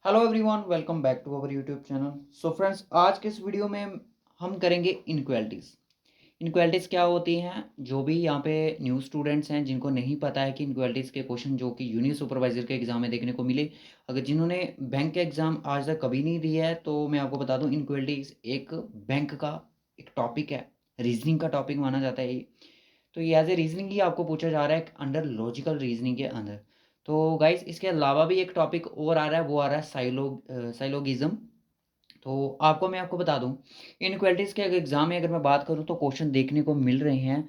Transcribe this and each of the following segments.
Hello everyone, welcome back to our YouTube channel. So friends, आज के इस video में हम करेंगे इनक्वालिटीज़। इनक्वालिटीज़ क्या होती हैं? जो भी यहाँ पे न्यू स्टूडेंट्स हैं जिनको नहीं पता है कि इनक्वालिटीज़ के क्वेश्चन जो कि यूनियन सुपरवाइजर के एग्जाम में देखने को मिले, अगर जिन्होंने बैंक के एग्ज़ाम आज तक कभी नहीं दिया है तो मैं आपको बता दूं, इनक्वालिटीज़ एक बैंक का एक टॉपिक है, रीजनिंग का टॉपिक माना जाता है ये। तो ये एज ए रीजनिंग ही आपको पूछा जा रहा है अंडर लॉजिकल रीजनिंग के अंदर। तो गाइस, इसके अलावा भी एक टॉपिक और आ रहा है, वो आ रहा है साइलोगिज्म। तो आपको बता दूं, इनक्वालिटीज़ के अगर एग्जाम में अगर मैं बात करूं तो क्वेश्चन देखने को मिल रहे हैं।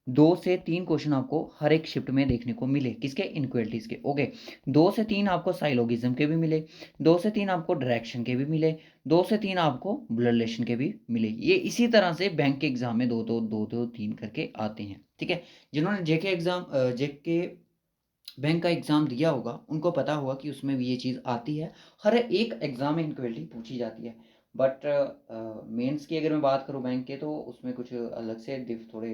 2 से 3 क्वेश्चन आपको हर एक शिफ्ट में देखने को मिले, किसके? इनक्वालिटीज़ के। ओके, 2 से 3 आपको साइलोगिज्म के भी मिले, 2 से 3 आपको डायरेक्शन के भी मिले, 2 से 3 आपको ब्लड रिलेशन के भी मिले। ये इसी तरह से बैंक के एग्जाम में दो दो दो दो तीन करके आते हैं, ठीक है। जिन्होंने जेके बैंक का एग्ज़ाम दिया होगा उनको पता होगा कि उसमें भी ये चीज़ आती है। हर एक एग्ज़ाम में इनक्वालिटी पूछी जाती है। बट मेंस की अगर मैं बात करूँ बैंक के, तो उसमें कुछ अलग से थोड़े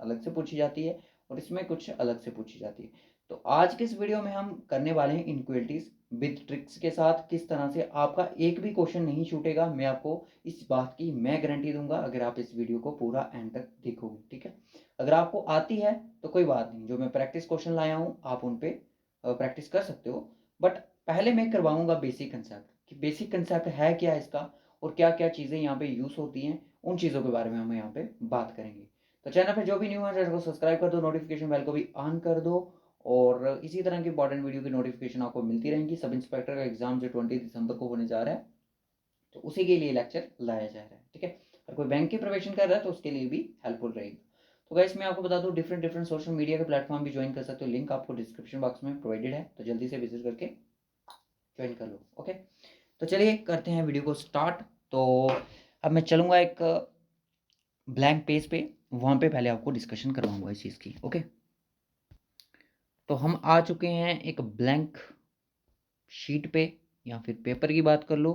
अलग से पूछी जाती है और इसमें कुछ अलग से पूछी जाती है। तो आज के इस वीडियो में हम करने वाले हैं इनक्वालिटीज़ विद ट्रिक्स के साथ। किस तरह से आपका एक भी क्वेश्चन नहीं छूटेगा, मैं आपको इस बात की मैं गारंटी दूंगा अगर आप इस वीडियो को पूरा एंड तक देखोगे, ठीक है। अगर आपको आती है तो कोई बात नहीं, जो मैं प्रैक्टिस क्वेश्चन लाया हूँ आप उन पे प्रैक्टिस कर सकते हो। बट पहले मैं करवाऊंगा बेसिक कंसेप्ट, कि बेसिक कंसेप्ट है क्या इसका और क्या क्या चीज़ें यहाँ पे यूज़ होती हैं, उन चीज़ों के बारे में हम यहाँ पे बात करेंगे। तो चैनल पे जो भी न्यू है चैनल को सब्सक्राइब कर दो, नोटिफिकेशन बेल को भी ऑन कर दो, और इसी तरह की इंपॉर्टेंट वीडियो की नोटिफिकेशन आपको मिलती रहेंगी। सब इंस्पेक्टर का एग्जाम जो 20 दिसंबर को होने जा रहा है, तो उसी के लिए लेक्चर लाया जा रहा है, ठीक है। अगर कोई बैंक की प्रिपरेशन कर रहा है तो उसके लिए भी हेल्पफुल रहेगी। तो गाइस, मैं आपको बता दूं, डिफरेंट डिफरेंट सोशल मीडिया के प्लेटफॉर्म भी ज्वाइन कर सकते हो, लिंक आपको डिस्क्रिप्शन बॉक्स में प्रोवाइडेड है, तो जल्दी से विजिट करके ज्वाइन कर लो। ओके, तो चलिए करते हैं वीडियो को स्टार्ट। तो अब मैं चलूँगा एक ब्लैंक पेज पे, वहाँ पे पहले आपको डिस्कशन करवाऊंगा इस चीज़ की। ओके, तो हम आ चुके हैं एक ब्लैंक शीट पे, या फिर पेपर की बात कर लो।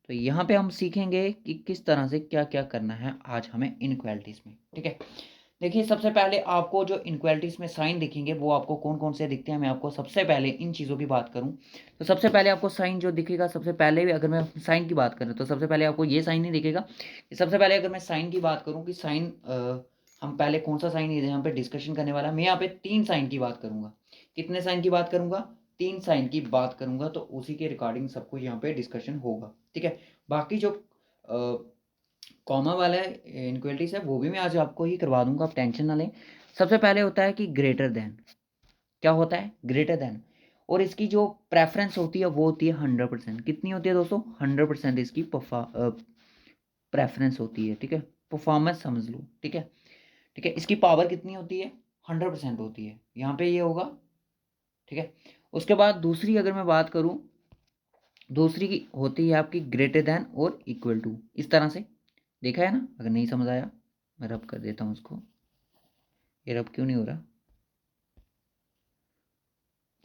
तो यहाँ पे हम सीखेंगे कि किस तरह से क्या क्या करना है आज हमें इनक्वालिटीज़ में, ठीक है। देखिए, सबसे पहले आपको जो इनक्वालिटीज़ में साइन दिखेंगे वो आपको कौन कौन से दिखते हैं, मैं आपको सबसे पहले इन चीज़ों की बात करूं तो सबसे पहले आपको साइन जो दिखेगा, सबसे पहले भी अगर मैं साइन की बात करूं तो सबसे पहले आपको ये साइन नहीं दिखेगा। सबसे पहले अगर मैं साइन की बात करूं कि साइन हम पहले कौन सा साइन यहाँ पे डिस्कशन करने वाला, मैं यहाँ पे 3 साइन की बात करूंगा। कितने साइन की बात करूंगा? 3 साइन की बात करूंगा, तो उसी के रिगार्डिंग सब कुछ यहाँ पे डिस्कशन होगा, ठीक है। बाकी जो कॉमा वाला इनक्वालिटीज है वो भी मैं आज आपको ही करवा दूंगा, आप टेंशन ना लें। सबसे पहले होता है कि ग्रेटर देन। क्या होता है? Greater than. और इसकी जो प्रेफरेंस होती है वो होती है 100%। कितनी होती है दोस्तों? 100% इसकी प्रेफरेंस होती है, ठीक है। परफॉर्मेंस समझ लो, ठीक है। ठीक है, इसकी पावर कितनी होती है? 100% होती है, यहाँ पे ये होगा, ठीक है। उसके बाद दूसरी अगर मैं बात करूँ, दूसरी की होती है आपकी ग्रेटर देन और इक्वल टू, इस तरह से। देखा है ना? अगर नहीं समझ आया मैं रब कर देता हूँ उसको। ये रब क्यों नहीं हो रहा?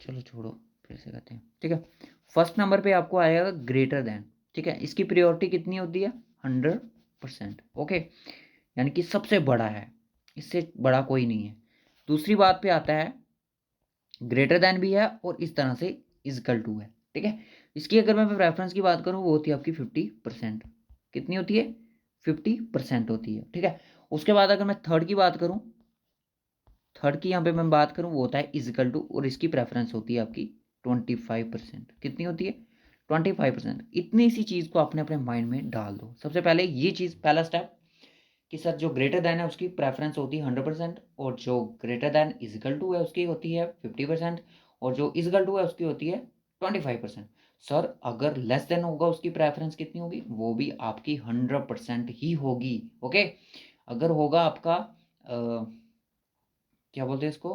चलो छोड़ो, फिर से करते हैं, ठीक है। फर्स्ट नंबर पे आपको आएगा ग्रेटर देन, ठीक है। इसकी प्रायोरिटी कितनी होती है? 100%। ओके, यानी कि सबसे बड़ा है, इससे बड़ा कोई नहीं है। दूसरी बात पे आता है, ग्रेटर देन भी है और इस तरह से इजकल टू है, ठीक है। इसकी अगर मैं प्रेफरेंस की बात करूँ वो होती है आपकी 50%। कितनी होती है? 50% होती है, ठीक है। उसके बाद अगर मैं थर्ड की बात करूँ, थर्ड की यहाँ पे मैं बात करूँ वो होता है इजिकल टू, और इसकी प्रेफरेंस होती है आपकी 25%। कितनी होती है? 25%। इतनी सी चीज़ को अपने अपने माइंड में डाल दो। सबसे पहले ये चीज़, पहला स्टेप, कि सर जो ग्रेटर देन है उसकी प्रेफरेंस होती है 100%, और जो ग्रेटर देन इजिकल टू है उसकी होती है 50%, और जो इजिकल टू है उसकी होती है 25%। सर अगर लेस देन होगा उसकी प्रेफरेंस कितनी होगी? वो भी आपकी 100% ही होगी। ओके, अगर होगा आपका क्या बोलते हैं इसको,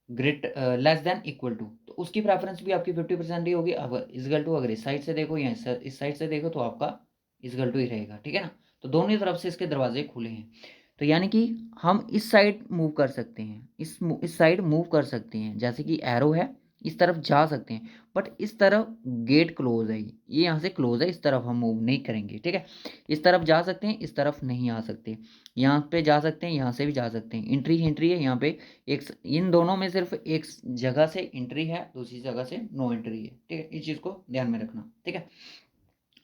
great less than equal to, तो उसकी प्रेफरेंस भी आपकी 50% ही होगी। अगर इजगल टू, अगर इस साइड से देखो या इस साइड से देखो, तो आपका इजगल टू ही रहेगा, ठीक है ना। तो दोनों ही तरफ से इसके दरवाजे खुले हैं। तो यानी कि हम इस साइड मूव कर सकते हैं, इस साइड मूव कर सकते हैं, जैसे कि एरो है, इस तरफ जा सकते हैं, बट इस तरफ गेट क्लोज है, ये यहाँ से क्लोज है, इस तरफ हम मूव नहीं करेंगे, ठीक है। इस तरफ जा सकते हैं, इस तरफ नहीं आ सकते, यहाँ पे जा सकते हैं, यहाँ से भी जा सकते हैं, एंट्री एंट्री है यहाँ पे। एक इन दोनों में सिर्फ एक जगह से एंट्री है, दूसरी जगह से नो एंट्री है, ठीक है। इस चीज़ को ध्यान में रखना, ठीक है।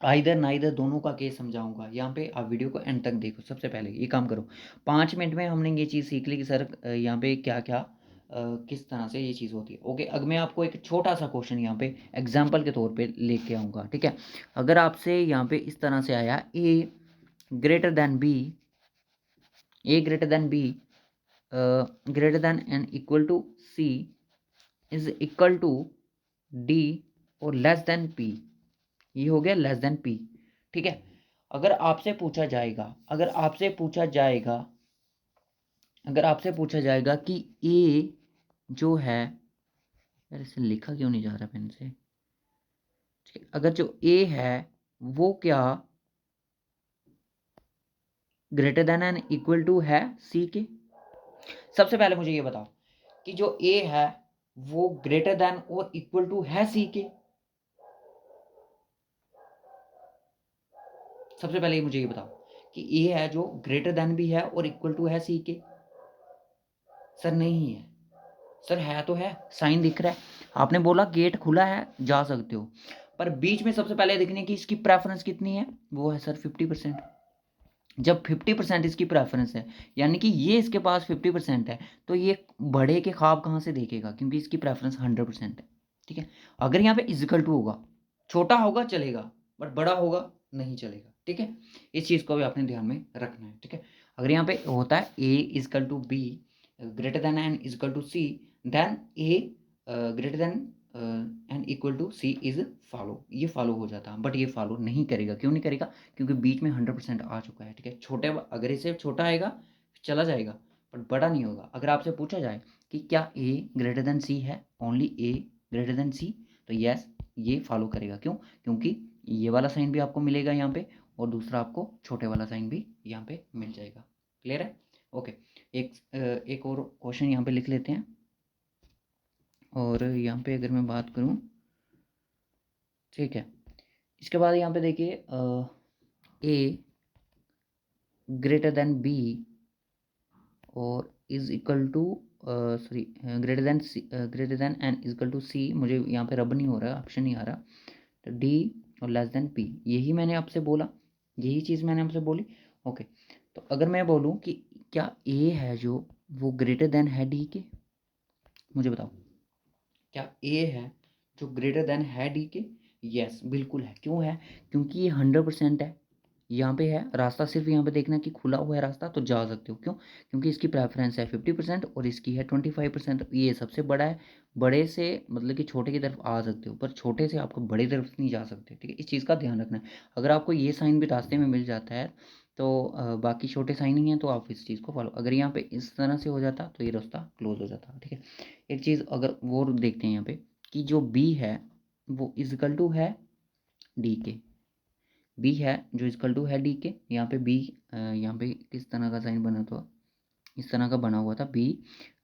आइदर ना इधर दोनों का केस समझाऊंगा यहाँ पे, आप वीडियो को एंड तक देखो। सबसे पहले ये काम करो, 5 मिनट में हमने ये चीज़ सीख ली कि सर यहाँ पे क्या क्या किस तरह से ये चीज़ होती है। ओके, अब मैं आपको एक छोटा सा क्वेश्चन यहाँ पे एग्जाम्पल के तौर पे लेके आऊँगा, ठीक है। अगर आपसे यहाँ पे इस तरह से आया A greater than B, A greater than B greater than and equal to C is equal to D और लेस देन पी, ये हो गया लेस देन पी, ठीक है। अगर आपसे पूछा जाएगा, अगर आपसे पूछा जाएगा कि ए जो है, यार इसे लिखा क्यों नहीं जा रहा पेन से, ठीक है। अगर जो ए है वो क्या greater than and equal to है सी के। सबसे पहले मुझे ये बताओ कि जो ए है वो ग्रेटर देन और इक्वल टू है सी के। सबसे पहले मुझे ये बताओ कि ए है जो ग्रेटर देन भी है और इक्वल टू है सी के। सर नहीं है, सर है तो है, साइन दिख रहा है, आपने बोला गेट खुला है जा सकते हो, पर बीच में सबसे पहले देखने की इसकी प्रेफरेंस कितनी है, वो है सर 50%। जब 50% इसकी प्रेफरेंस है, यानी कि ये इसके पास 50% है, तो ये बड़े के ख्वाब कहाँ से देखेगा, क्योंकि इसकी प्रेफरेंस 100% है, ठीक है। अगर यहाँ पे इजिकल टू होगा, छोटा होगा चलेगा, बट बड़ा होगा नहीं चलेगा, ठीक है। इस चीज़ को भी आपने ध्यान में रखना है, ठीक है। अगर यहाँ पे होता है A equal to B greater than and equal to C, then A greater than and equal to C is follow, ये फॉलो हो जाता है, बट ये फॉलो नहीं करेगा। क्यों नहीं करेगा, क्योंकि बीच में 100% आ चुका है, ठीक है। छोटे अगर इसे छोटा आएगा चला जाएगा, बट बड़ा नहीं होगा। अगर आपसे पूछा जाए कि क्या ए ग्रेटर देन सी है, ओनली ए ग्रेटर देन सी, तो यस ये फॉलो करेगा। क्यों, क्योंकि ये वाला साइन भी आपको मिलेगा यहाँ पे, और दूसरा आपको छोटे वाला साइन भी यहाँ पे मिल जाएगा। क्लियर है, ओके। एक और क्वेश्चन यहाँ पे लिख लेते हैं, और यहाँ पे अगर मैं बात करूँ, ठीक है। इसके बाद यहाँ पे देखिए ए ग्रेटर देन बी और is equal to sorry greater than C, greater than and is equal to C, मुझे यहाँ पे रब नहीं हो रहा, ऑप्शन नहीं आ रहा, तो डी और लेस देन पी, यही मैंने आपसे बोला, यही चीज़ मैंने आपसे बोली। ओके, तो अगर मैं बोलूँ कि क्या ए है जो वो ग्रेटर देन है डी के, मुझे बताओ क्या ए है जो ग्रेटर देन है डी के। यस बिल्कुल है, क्यों है, क्योंकि ये 100% है, यहाँ पे है रास्ता, सिर्फ यहाँ पे देखना कि खुला हुआ है रास्ता तो जा सकते हो। क्यों, क्योंकि इसकी प्रेफरेंस है 50% और इसकी है 25%, ये सबसे बड़ा है, बड़े से मतलब कि छोटे की तरफ आ सकते हो, पर छोटे से आपको बड़ी तरफ नहीं जा सकते, ठीक है। इस चीज़ का ध्यान रखना है। अगर आपको ये साइन भी रास्ते में मिल जाता है तो बाकी छोटे साइन ही हैं, तो आप इस चीज़ को फॉलो, अगर यहाँ पे इस तरह से हो जाता तो ये रास्ता क्लोज हो जाता, ठीक है। एक चीज़ अगर वो देखते हैं यहाँ पे कि जो बी है वो इजकल टू है डी के, बी है जो इजकल टू है डी के, यहाँ पे बी यहाँ पे किस तरह का साइन बना था, इस तरह का बना हुआ था, बी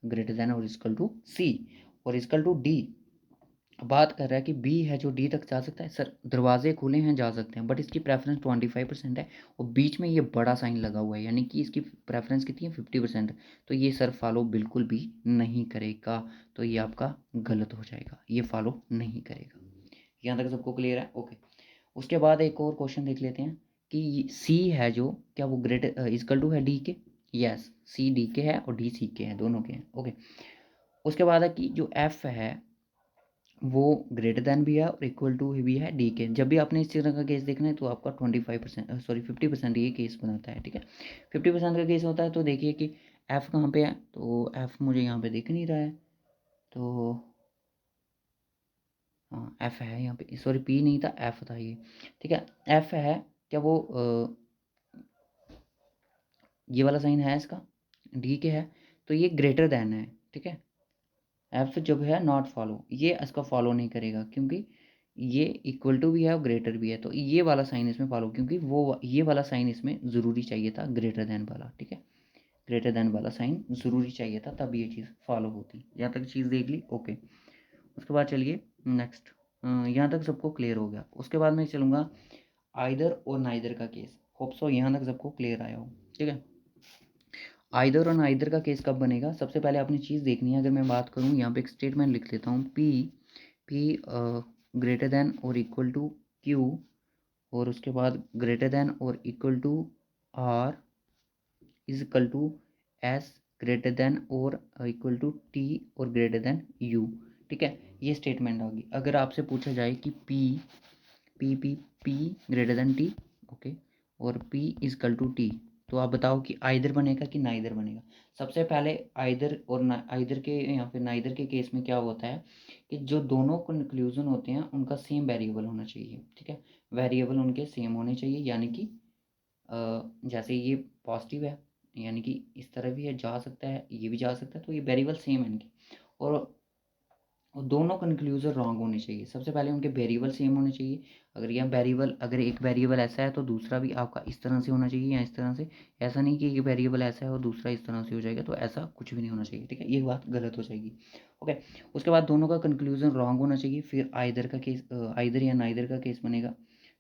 ग्रेटर देन और इजकल टू सी और इजकल टू डी। बात कर रहा है कि बी है जो डी तक जा सकता है, सर दरवाजे खुले हैं जा सकते हैं, बट इसकी प्रेफरेंस 25% है और बीच में ये बड़ा साइन लगा हुआ है, यानी कि इसकी प्रेफरेंस कितनी है 50%, तो ये सर फॉलो बिल्कुल भी नहीं करेगा, तो ये आपका गलत हो जाएगा, ये फॉलो नहीं करेगा। यहाँ तक सबको क्लियर है, ओके। उसके बाद एक और क्वेश्चन देख लेते हैं कि सी है जो क्या वो ग्रेटर इजकल टू है डी के। यस सी डी के है और डी सी के है, दोनों के हैं, ओके। उसके बाद है कि जो एफ है वो ग्रेटर देन भी है और इक्वल टू भी है डी के। जब भी आपने इस तरह का केस देखना है तो आपका 25% सॉरी 50% ये केस बनाता है, ठीक है। 50% का केस होता है, तो देखिए कि एफ कहाँ पे है, तो एफ मुझे यहाँ पे दिख नहीं रहा है, तो हाँ एफ है यहाँ पे, सॉरी पी नहीं था एफ था ये, ठीक है। एफ है क्या वो ये वाला साइन है इसका डी के है, तो ये ग्रेटर देन है, ठीक है। एफ जब है नॉट फॉलो, ये इसका फॉलो नहीं करेगा क्योंकि ये इक्वल टू भी है और ग्रेटर भी है, तो ये वाला साइन इसमें फॉलो, क्योंकि वो ये वाला साइन इसमें ज़रूरी चाहिए था ग्रेटर देन वाला, ठीक है। ग्रेटर देन वाला साइन ज़रूरी चाहिए था, तब ये चीज़ फॉलो होती। यहाँ तक चीज़ देख ली, ओके। उसके बाद चलिए नेक्स्ट, यहाँ तक सबको क्लियर हो गया। उसके बाद मैं चलूँगा आइदर और नाइदर का केस। होप सो यहाँ तक सबको क्लियर आया हो, ठीक है। आइदर और नाइदर का केस कब बनेगा, सबसे पहले आपने चीज़ देखनी है। अगर मैं बात करूँ यहाँ पे एक स्टेटमेंट लिख लेता हूँ, पी ग्रेटर देन और इक्वल टू क्यू, और उसके बाद ग्रेटर देन और equal to R is equal to S greater than और इक्वल टू टी और ग्रेटर देन यू, ठीक है। ये स्टेटमेंट होगी। अगर आपसे पूछा जाए कि P P P P greater than T, okay, और P is equal to T, तो आप बताओ कि आइदर बनेगा कि नाइदर बनेगा। सबसे पहले आइदर और आइदर के या फिर नाइदर के केस में क्या होता है कि जो दोनों कंक्लूजन होते हैं उनका सेम वेरिएबल होना चाहिए, ठीक है। वेरिएबल उनके सेम होने चाहिए, यानी कि जैसे ये पॉजिटिव है, यानी कि इस तरह भी है जा सकता है, ये भी जा सकता है, तो ये वेरिएबल सेम है इनके। और दोनों कंक्लूजन रॉन्ग होने चाहिए। सबसे पहले उनके वेरिएबल सेम होने चाहिए। अगर यह वेरिएबल, अगर एक वेरिएबल ऐसा है तो दूसरा भी आपका इस तरह से होना चाहिए या इस तरह से। ऐसा नहीं कि एक वेरिएबल ऐसा है और दूसरा इस तरह से हो जाएगा, तो ऐसा कुछ भी नहीं होना चाहिए, ठीक है। ये बात गलत हो जाएगी, ओके। उसके बाद दोनों का कंक्लूजन रॉन्ग होना चाहिए, फिर आइदर का केस, आइदर या नाइदर का केस बनेगा,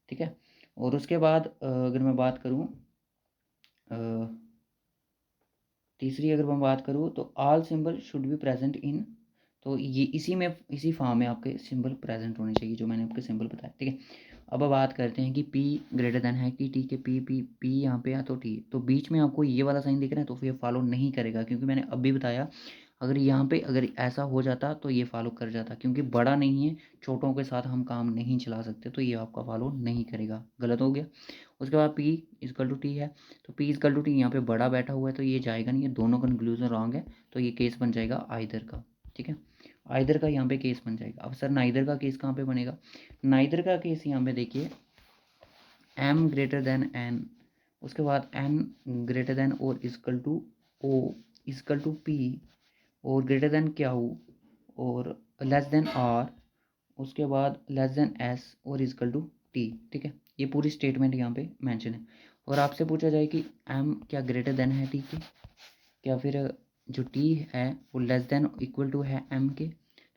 ठीक है। और उसके बाद अगर मैं बात करूँ, तीसरी अगर मैं बात करूँ तो all symbol should be present in, तो ये इसी में, इसी फॉर्म में आपके सिंबल प्रेजेंट होने चाहिए जो मैंने आपके सिंबल बताया, ठीक है। अब बात करते हैं कि P ग्रेटर देन है कि T के, P यहाँ पे है तो T, तो बीच में आपको ये वाला साइन दिख रहा है तो फिर फॉलो नहीं करेगा, क्योंकि मैंने अभी बताया अगर यहाँ पे अगर ऐसा हो जाता तो ये फॉलो कर जाता, क्योंकि बड़ा नहीं है, छोटों के साथ हम काम नहीं चला सकते, तो ये आपका फॉलो नहीं करेगा, गलत हो गया। उसके बाद P इजकल टू टी है, तो P इजकल टू टी यहाँ पे बड़ा बैठा हुआ है तो ये जाएगा नहीं, ये दोनों कंक्लूजन रॉन्ग है, तो ये केस बन जाएगा आइदर का, ठीक है। आइदर का यहाँ पे केस बन जाएगा। अब सर नाइदर का केस कहाँ पे बनेगा, नाइदर का केस यहाँ पे देखिए m ग्रेटर देन n, उसके बाद n ग्रेटर देन और equal to o equal to p और ग्रेटर देन क्यू और लेस देन r, उसके बाद लेस देन s और इजकल टू t, ठीक है। ये पूरी स्टेटमेंट यहाँ पे मेंशन है। और आपसे पूछा जाए कि m क्या ग्रेटर देन है t के, क्या फिर जो t है वो लेस देन इक्वल टू है m के,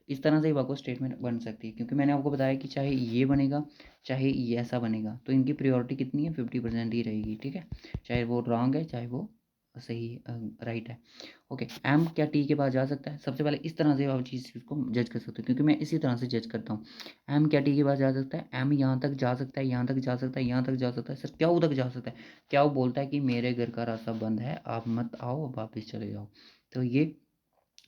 इस तरह से ही आपको स्टेटमेंट बन सकती है। क्योंकि मैंने आपको बताया कि चाहे ये बनेगा चाहे ये ऐसा बनेगा, तो इनकी प्रायोरिटी कितनी है, 50% ही रहेगी, ठीक है। चाहे वो रॉन्ग है चाहे वो सही राइट है, ओके। एम क्या टी के पास जा सकता है, सबसे पहले इस तरह से आप चीज़ को जज कर सकते हो, क्योंकि मैं इसी तरह से जज करता हूँ। एम क्या टी के पास जा सकता है, एम यहाँ तक जा सकता है, यहाँ तक जा सकता है, यहाँ तक जा सकता है, सर क्या तक जा सकता है, क्या वो बोलता है कि मेरे घर का रास्ता बंद है, आप मत आओ, वापस चले जाओ, तो ये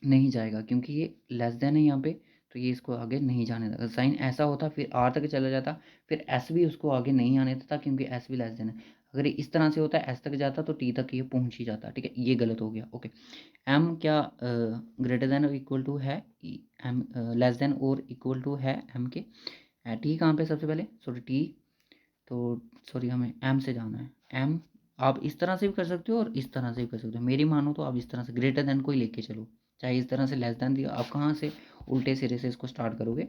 नहीं जाएगा, क्योंकि ये लेस देन है यहाँ पे, तो ये इसको आगे नहीं जाने देगा। साइन ऐसा होता फिर आर तक चला जाता, फिर एस भी उसको आगे नहीं आने देता, क्योंकि एस भी लेस देन है। अगर ये इस तरह से होता है एस तक जाता तो टी तक ये पहुंच ही जाता, ठीक है। ये गलत हो गया, ओके। एम क्या ग्रेटर देन और इक्वल टू है एम, लेस देन और इक्वल टू है एम के, टी कहाँ पे सबसे पहले, सॉरी टी, तो सॉरी हमें एम से जाना है। एम आप इस तरह से भी कर सकते हो और इस तरह से भी कर सकते हो, मेरी मानो तो आप इस तरह से ग्रेटर देन को ही लेके चलो, चाहे इस तरह से लेस देन दिया, आप कहाँ से उल्टे सिरे से इसको स्टार्ट करोगे,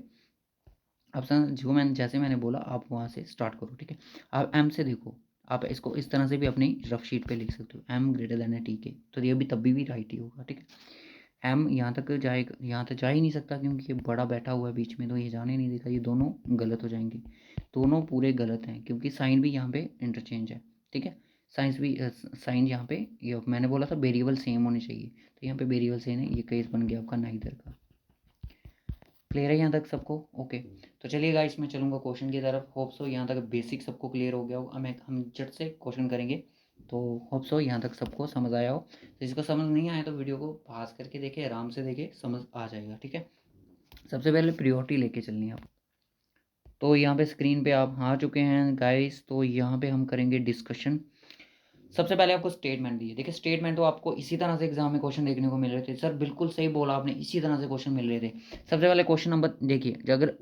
आप जो मैंने जैसे मैंने बोला आप वहाँ से स्टार्ट करो, ठीक है। आप एम से देखो, आप इसको इस तरह से भी अपनी रफ शीट पे लिख सकते हो, एम ग्रेटर देन है टी के, तो ये भी तब भी राइट ही होगा, ठीक है। एम यहाँ तक जाएगा, यहाँ तक जा ही नहीं सकता क्योंकि ये बड़ा बैठा हुआ है बीच में, तो ये जाने नहीं देगा, ये दोनों गलत हो जाएंगे, दोनों पूरे गलत हैं, क्योंकि साइन भी यहाँ पे इंटरचेंज है, ठीक है। साइंस भी साइन यहाँ पे, ये मैंने बोला था वेरिएबल सेम होने चाहिए, तो यहाँ पे वेरिएबल सेम है, ये केस बन गया आपका नाइदर का। क्लियर है यहाँ तक सबको, ओके। तो चलिए गाइस मैं चलूँगा क्वेश्चन की तरफ। होप सो यहाँ तक बेसिक सबको क्लियर हो गया हो, हम झट से क्वेश्चन करेंगे, तो होप सो यहाँ तक सबको समझ आया हो। तो इसको समझ नहीं आया तो वीडियो को पास करके देखे, आराम से देखे, समझ आ जाएगा, ठीक है। सबसे पहले प्रियोरिटी लेके चलनी है आप। तो यहाँ पे स्क्रीन पे आप आ चुके हैं गाइस, तो यहाँ पे हम करेंगे डिस्कशन। सबसे पहले आपको स्टेटमेंट दिए, देखिए स्टेटमेंट तो आपको इसी तरह से एग्जाम में क्वेश्चन देखने को मिल रहे थे, सर बिल्कुल सही बोला आपने, इसी तरह से क्वेश्चन मिल रहे थे। सबसे पहले क्वेश्चन नंबर देखिए, अगर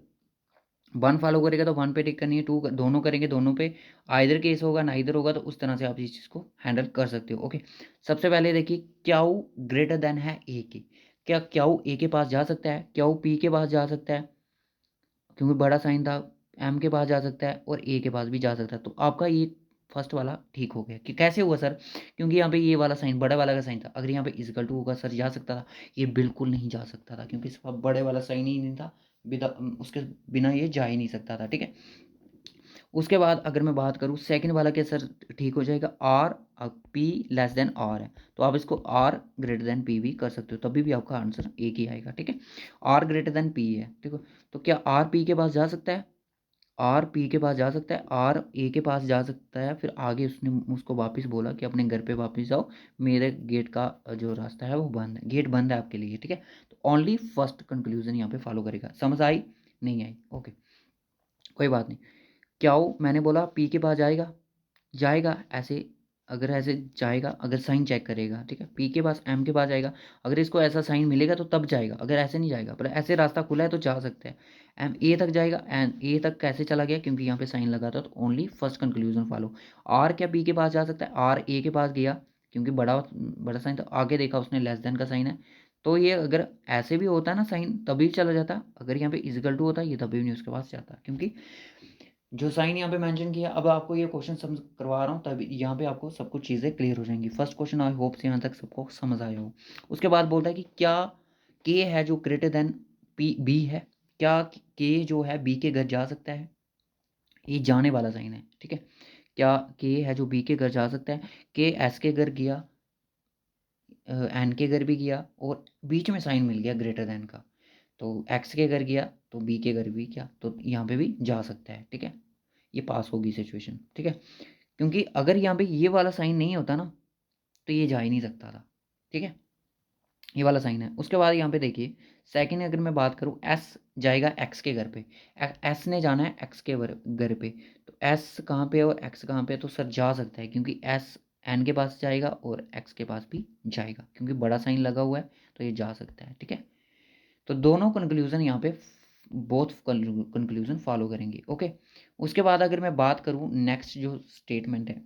वन फॉलो करेगा तो वन पे टिक करनी है, टू दोनों करेंगे दोनों पे, आइदर केस होगा ना इधर होगा, तो उस तरह से आप इस चीज़ को हैंडल कर सकते हो, ओके। सबसे पहले देखिए क्याऊ ग्रेटर देन है ए के, क्या क्याऊ ए के पास जा सकता है, क्याऊ पी के पास जा सकता है, क्योंकि बड़ा साइन था, एम के पास जा सकता है और ए के पास भी जा सकता है, तो आपका ये फर्स्ट वाला ठीक हो गया। कि कैसे हुआ सर, क्योंकि यहाँ पे ये वाला साइन बड़ा वाला का साइन था, अगर यहाँ पे इजकल टू होगा सर जा सकता था, ये बिल्कुल नहीं जा सकता था, क्योंकि इस बड़े वाला साइन ही नहीं था, विदा उसके बिना ये जा ही नहीं सकता था, ठीक है। उसके बाद अगर मैं बात करूँ सेकंड वाला क्या सर ठीक हो जाएगा, R P less than R है, तो आप इसको आर ग्रेटर देन पी भी कर सकते हो, तभी भी आपका आंसर एक ही आएगा, ठीक है। आर ग्रेटर देन पी है, ठीक है। तो क्या आर पी के पास जा सकता है? आर पी के पास जा सकता है, आर ए के पास जा सकता है, फिर आगे उसने उसको वापस बोला कि अपने घर पे वापस जाओ, मेरे गेट का जो रास्ता है वो बंद है, गेट बंद है आपके लिए, ठीक है। तो ओनली फर्स्ट कंक्लूजन यहाँ पे फॉलो करेगा। समझ आई? नहीं आई? ओके, कोई बात नहीं। क्यों मैंने बोला पी के पास जाएगा, जाएगा ऐसे, अगर ऐसे जाएगा, अगर साइन चेक करेगा, ठीक है, पी के पास एम के पास जाएगा, अगर इसको ऐसा साइन मिलेगा तो तब जाएगा, अगर ऐसे नहीं जाएगा, पर ऐसे रास्ता खुला है तो जा सकता है। एम ए तक जाएगा, एन ए तक कैसे चला गया, क्योंकि यहाँ पे साइन लगा था, तो only first conclusion follow. R क्या पी के पास जा सकता है? आर ए के पास गया, क्योंकि बड़ा बड़ा साइन, तो आगे देखा उसने लेस देन का साइन है, तो ये अगर ऐसे भी होता ना साइन तभी चला जाता, अगर यहाँ पे इजिकल टू होता ये तभी भी नहीं उसके पास जाता, क्योंकि जो साइन यहाँ पे मेंशन किया। अब आपको ये क्वेश्चन समझ करवा रहा हूँ, तभी यहाँ पे आपको सब कुछ चीज़ें क्लियर हो जाएंगी। फर्स्ट क्वेश्चन आई होप से यहाँ तक सबको समझ आया हो। उसके बाद बोलता है कि क्या के है जो ग्रेटर देन पी बी है, क्या के जो है बी के घर जा सकता है? ये जाने वाला साइन है, ठीक है। क्या के है जो बी के घर जा सकता है? के एस के घर गया, एन के घर भी गया, और बीच में साइन मिल गया ग्रेटर देन का, तो एक्स के घर गया तो बी के घर भी क्या, तो यहाँ पे भी जा सकता है, ठीक है। ये पास होगी सिचुएशन, ठीक है, क्योंकि अगर यहाँ पे ये वाला साइन नहीं होता ना तो ये जा ही नहीं सकता था, ठीक है। ये वाला साइन है। उसके बाद यहाँ पे देखिए सेकंड, अगर मैं बात करूँ एस जाएगा एक्स के घर पे, एस ने जाना है एक्स के घर पे, तो एस कहाँ पे और एक्स कहाँ पे, तो सर जा सकता है, क्योंकि एस एन के पास जाएगा और एक्स के पास भी जाएगा, क्योंकि बड़ा साइन लगा हुआ है, तो ये जा सकता है, ठीक है। तो दोनों कंक्लूजन यहाँ पे बोथ कंक्लूजन फॉलो करेंगे, ओके। उसके बाद अगर मैं बात करूँ नेक्स्ट जो स्टेटमेंट है,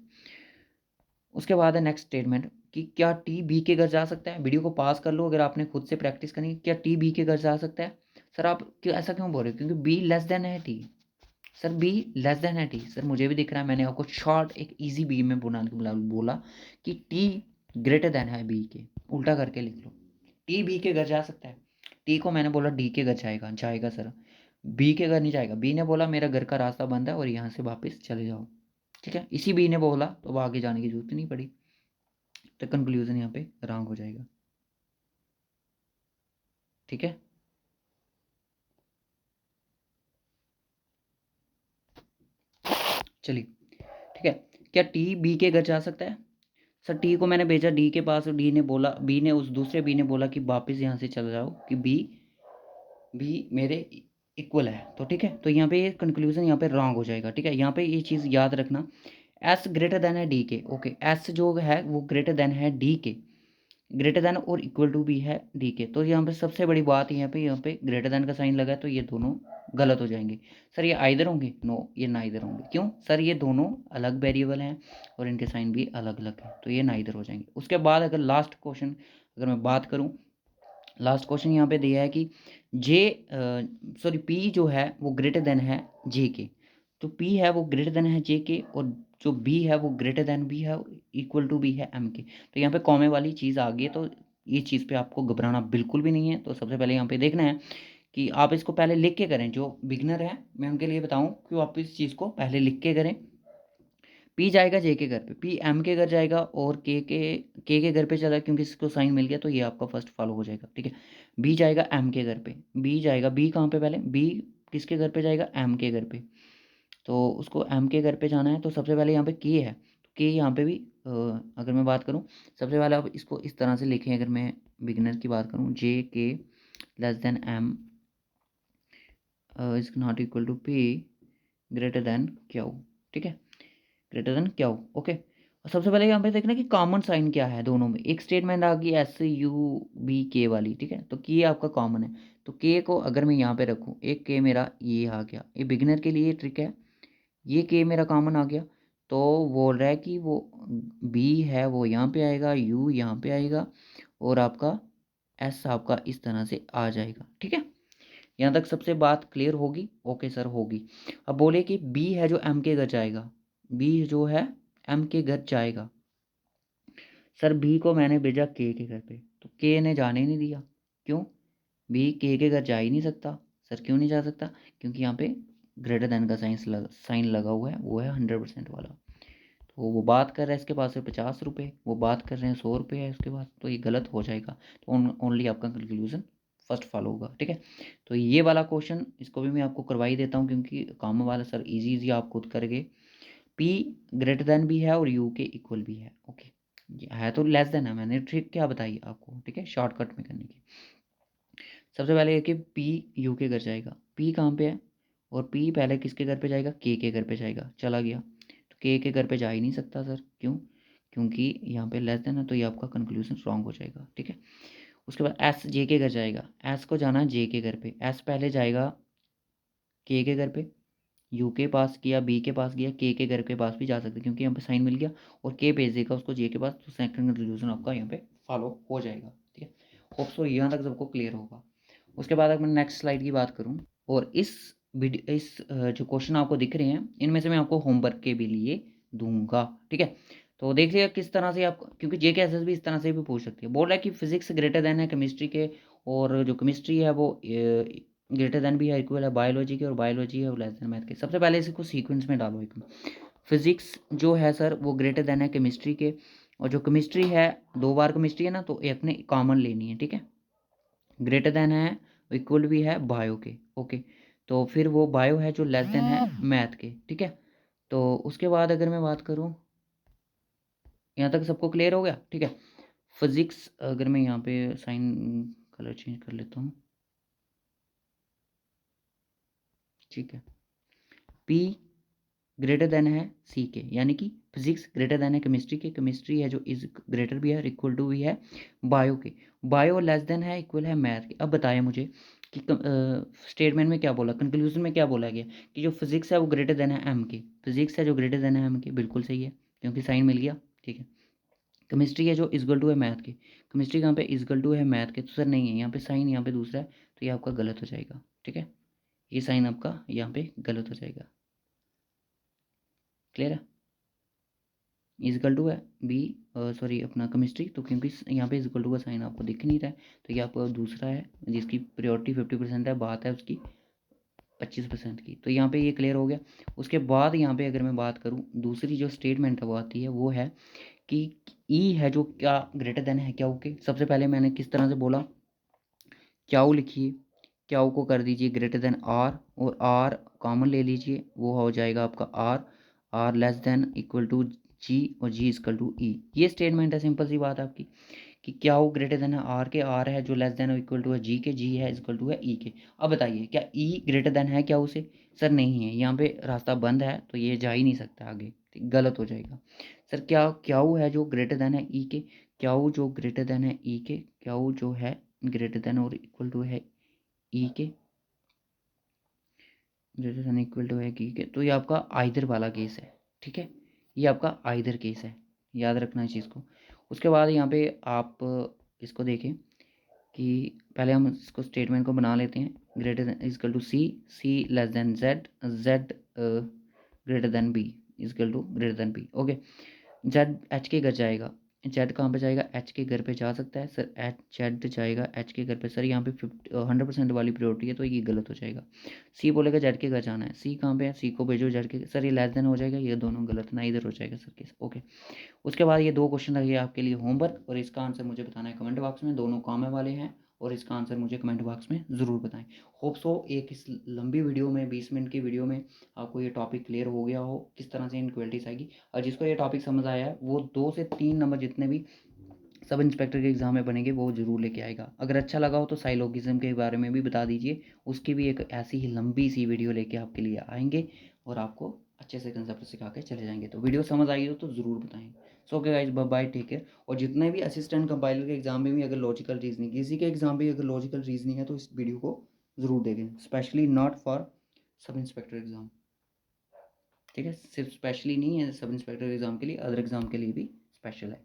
उसके बाद है नेक्स्ट स्टेटमेंट कि क्या टी बी के घर जा सकता है? वीडियो को पास कर लो अगर आपने खुद से प्रैक्टिस करनी है। क्या टी बी के घर जा सकता है? सर आप क्यों ऐसा क्यों बोल रहे हो? क्योंकि बी लेस देन है T. Sir be less than है टी, सर मुझे भी दिख रहा है, मैंने आपको शॉर्ट एक इजी बी में बना के बोला कि टी ग्रेटर देन है बी के, उल्टा करके लिख लो। टी बी के घर जा सकता है, टी को मैंने बोला डी के घर जाएगा, जाएगा सर, बी के घर नहीं जाएगा। बी ने बोला मेरा घर का रास्ता बंद है और यहाँ से वापस चले जाओ, ठीक है। इसी बी ने बोला तो अब आगे जाने की जरूरत नहीं पड़ी, तो कंक्लूजन यहाँ पे रॉन्ग हो जाएगा, ठीक है। चलिए, ठीक है। क्या टी बी के घर जा सकता है? सर टी को मैंने भेजा डी के पास और डी ने बोला, बी ने उस दूसरे बी ने बोला कि वापस यहाँ से चले जाओ, कि बी बी मेरे इक्वल है, तो ठीक है। तो यहाँ पे ये कंक्लूजन यहाँ पे रॉन्ग हो जाएगा, ठीक है। यहाँ पे ये चीज़ याद रखना, एस ग्रेटर देन है डी के, ओके, एस जो है वो ग्रेटर देन है डी के, ग्रेटर देन और इक्वल टू भी है डी के। तो यहाँ पे सबसे बड़ी बात यहाँ पे ग्रेटर देन का साइन लगा है, तो ये दोनों गलत हो जाएंगे। सर ये आइदर होंगे? नो, ये नाइदर होंगे। क्यों सर? ये दोनों अलग वेरिएबल हैं और इनके साइन भी अलग अलग हैं, तो ये नाइदर हो जाएंगे। उसके बाद अगर लास्ट क्वेश्चन अगर मैं बात करूँ, लास्ट क्वेश्चन यहाँ पे दिया है कि जे सॉरी पी जो है वो ग्रेटर देन है जे के, तो पी है वो ग्रेटर देन है जे के, और जो बी है वो ग्रेटर देन बी है, इक्वल टू बी है एम के। तो यहाँ पे कॉमे वाली चीज़ आ गई है, तो ये चीज़ पे आपको घबराना बिल्कुल भी नहीं है। तो सबसे पहले यहाँ पे देखना है कि आप इसको पहले लिख के करें। जो बिगनर है मैं उनके लिए बताऊँ कि आप इस चीज़ को पहले लिख के करें। पी जाएगा जे के घर पे, पी एम के घर जाएगा, और के घर पे चला, क्योंकि इसको साइन मिल गया, तो ये आपका फर्स्ट फॉलो हो जाएगा, ठीक है। बी जाएगा एम के घर पे, बी जाएगा, बी कहाँ पे पहले, बी किसके घर पे जाएगा? एम के घर पे, तो उसको एम के घर पे जाना है, तो सबसे पहले यहाँ पे के है, तो के यहाँ पे भी अगर मैं बात करूँ, सबसे पहले आप इसको इस तरह से लिखें। अगर मैं बिगनर की बात करूँ, J K less than M is not equal to P greater than Q, ठीक है, ग्रेटर देन क्या हो, ओके। और सबसे पहले यहाँ पे देखना कि कॉमन साइन क्या है दोनों में। एक स्टेटमेंट आ गई एस यू बी के वाली, ठीक है, तो के आपका कॉमन है, तो के को अगर मैं यहाँ पे रखूँ, एक के मेरा ये आ गया, ये बिगिनर के लिए ट्रिक है, ये के मेरा कॉमन आ गया, तो बोल रहा है कि वो बी है वो यहाँ पे आएगा, यू यहाँ पे आएगा, और आपका एस आपका इस तरह से आ जाएगा, ठीक है। यहाँ तक सबसे बात क्लियर होगी? ओके सर होगी। अब बोले कि बी है जो एम के घर जाएगा, बी जो है एम के घर जाएगा, सर बी को मैंने भेजा के घर पे, तो के ने जाने नहीं दिया, क्यों? बी के घर जा ही नहीं सकता, सर क्यों नहीं जा सकता? क्योंकि यहाँ पे ग्रेटर देन का साइन लगा हुआ है, वो है 100% वाला। तो वो बात कर रहा है इसके पास है 50 रुपये, वो बात कर रहे हैं 100 रुपये है उसके पास, तो ये गलत हो जाएगा। तो ओनली आपका कंक्लूजन फर्स्ट फॉलो होगा, ठीक है। तो ये वाला क्वेश्चन इसको भी मैं आपको करवा ही देता हूँ, क्योंकि काम वाला सर इजी आप खुद करके। पी ग्रेटर देन भी है और यू के इक्वल भी है, ओके। है तो लेस देन है, मैंने ट्रिक क्या बताई आपको, ठीक है, शॉर्टकट में करने की। सबसे पहले ये कि पी यू के घर जाएगा, पी कहाँ पे है, और पी पहले किसके घर पे जाएगा, के घर पे जाएगा, चला गया। तो के घर पे जा ही नहीं सकता सर, क्यों? क्योंकि यहाँ पे लेस देन है, तो ये आपका कंक्लूजन रॉन्ग हो जाएगा, ठीक है। उसके बाद एस जे के घर जाएगा, एस को जाना है जे के घर पे, एस पहले जाएगा के घर पे, यू के पास गया, बी के पास गया, के घर के पास भी जा सकते, क्योंकि यहाँ पे साइन मिल गया, और के भेज देगा उसको जे के पास, तो सेकंड कंक्लूजन आपका यहाँ पे फॉलो हो जाएगा, ठीक है। होप सो यहाँ तक सबको क्लियर होगा। उसके बाद अगर मैं नेक्स्ट स्लाइड की बात करूँ, और इस जो क्वेश्चन आपको दिख रहे हैं, इनमें से मैं आपको होमवर्क के भी लिए दूंगा, ठीक है। तो देख लिया किस तरह से आप, क्योंकि जे के एस भी इस तरह से भी पूछ सकती है। बोल रहा है कि फिजिक्स ग्रेटर देन है केमिस्ट्री के, और जो केमिस्ट्री है वो ग्रेटर देन भी है, इक्वल है बायोलॉजी के, और बायोलॉजी है वो लेस देन मैथ के। सबसे पहले इसको सीक्वेंस में डालो एक। फिजिक्स जो है सर वो ग्रेटर देन है केमिस्ट्री के, और जो केमिस्ट्री है 2 बार केमिस्ट्री है ना, तो एक ने कॉमन लेनी है, ठीक है। ग्रेटर देन है, इक्वल भी है बायो के, ओके। तो फिर वो बायो है जो लेस देन है मैथ के, ठीक है। तो उसके बाद अगर मैं बात करूँ, यहाँ तक सबको क्लियर हो गया, ठीक है। फिजिक्स अगर मैं यहाँ पे साइन कलर चेंज कर लेता हूँ, ठीक है। पी ग्रेटर देन है सी के, यानी कि फिजिक्स ग्रेटर देन है केमिस्ट्री के, केमिस्ट्री है जो इज ग्रेटर भी है और इक्वल टू भी है बायो के, बायो लेस देन है इक्वल है मैथ के। अब बताया मुझे कि स्टेटमेंट में क्या बोला, कंक्लूजन में क्या बोला गया, कि जो फिजिक्स है वो ग्रेटर देन है एम के, फिजिक्स है जो ग्रेटर देन है एम के, बिल्कुल सही है, क्योंकि साइन मिल गया, ठीक है। केमिस्ट्री है जो इजगल टू है मैथ के, केमिस्ट्री कहाँ पे इजगल टू है मैथ के, तो सर नहीं है, यहाँ पे साइन यहाँ पे दूसरा है, तो ये आपका गलत हो जाएगा, ठीक है। ये साइन आपका यहाँ पे गलत हो जाएगा, क्लियर है। इजकल टू है बी, सॉरी अपना केमिस्ट्री, तो क्योंकि यहाँ पे इजकल टू का साइन आपको दिख नहीं रहा है, तो ये आपका दूसरा है जिसकी प्रायोरिटी 50% है, बात है उसकी 25% की। तो यहाँ पे ये क्लियर हो गया। उसके बाद यहाँ पे अगर मैं बात करूँ, दूसरी जो स्टेटमेंट है वो आती है, वो है कि ई है जो क्या ग्रेटर देन है क्या, ओके। सबसे पहले मैंने किस तरह से बोला, क्याऊ लिखिए, क्याऊ को कर दीजिए ग्रेटर देन आर, और आर कॉमन ले लीजिए, वो हो जाएगा आपका R, R less than equal to G, और जी इक्वल टू ई। ये स्टेटमेंट है, सिंपल सी बात है आपकी, कि क्याऊ ग्रेटर देन है आर के, आर है जो लेस देन इक्वल टू है जी के, जी है इक्वल टू है ई के। अब बताइए क्या ई ग्रेटर देन है क्या उसे? सर नहीं है, यहाँ पे रास्ता बंद है, तो ये जा ही नहीं सकता आगे, ठीक, गलत हो जाएगा। सर क्या क्याऊ है जो ग्रेटर देन है ई के, क्याऊ जो ग्रेटर देन है ई के, क्याऊ जो है ग्रेटर देन और इक्वल टू है ई के, ग्रेटर देन इक्वल टू है ई के, तो ये आपका आइदर वाला केस है, ठीक है। ये आपका आइदर केस है, याद रखना इस चीज़ को। उसके बाद यहाँ पे आप इसको देखें कि पहले हम इसको स्टेटमेंट को बना लेते हैं, greater than equal to C, C less than Z, Z greater than B equal to greater than B, okay. Z H के घर जाएगा, जेड कहाँ पे जाएगा, एच के घर पे जा सकता है सर, एच जेड जाएगा एच के घर पे, सर यहाँ पे 100% वाली प्रायोरिटी है, तो ये गलत हो जाएगा। सी बोलेगा जेड के घर जाना है, सी कहाँ पे है, सी को भेजो जेड के, सर ये लेस देन हो जाएगा, ये दोनों गलत ना, इधर हो जाएगा सर केस, ओके। उसके बाद ये 2 क्वेश्चन लगे आपके लिए होमवर्क, और इसका आंसर मुझे बताना है कमेंट बॉक्स में, दोनों काम वाले हैं, और इसका आंसर मुझे कमेंट बॉक्स में ज़रूर बताएं। होप सो एक इस लंबी वीडियो में 20 मिनट की वीडियो में आपको ये टॉपिक क्लियर हो गया हो, किस तरह से इनक्वालिटीज आएगी, और जिसको ये टॉपिक समझ आया है वो 2 से 3 नंबर जितने भी सब इंस्पेक्टर के एग्ज़ाम में बनेंगे वो जरूर लेके आएगा। अगर अच्छा लगा हो तो साइलोगिज्म के बारे में भी बता दीजिए, उसकी भी एक ऐसी ही लंबी सी वीडियो लेके आपके लिए आएंगे, और आपको अच्छे से कंसेप्ट सिखा के चले जाएंगे। तो वीडियो समझ आई हो तो ज़रूर बताएं। So okay guys, bye bye, take care. और जितने भी असिस्टेंट कंपाइलर के एग्जाम में भी अगर लॉजिकल रीजनिंग, किसी के एग्जाम में अगर लॉजिकल रीजनिंग है तो इस वीडियो को ज़रूर देखें, specially not for sub inspector exam, ठीक है। सिर्फ स्पेशली नहीं है सब इंस्पेक्टर एग्ज़ाम के लिए, अदर एग्ज़ाम के लिए भी स्पेशल है।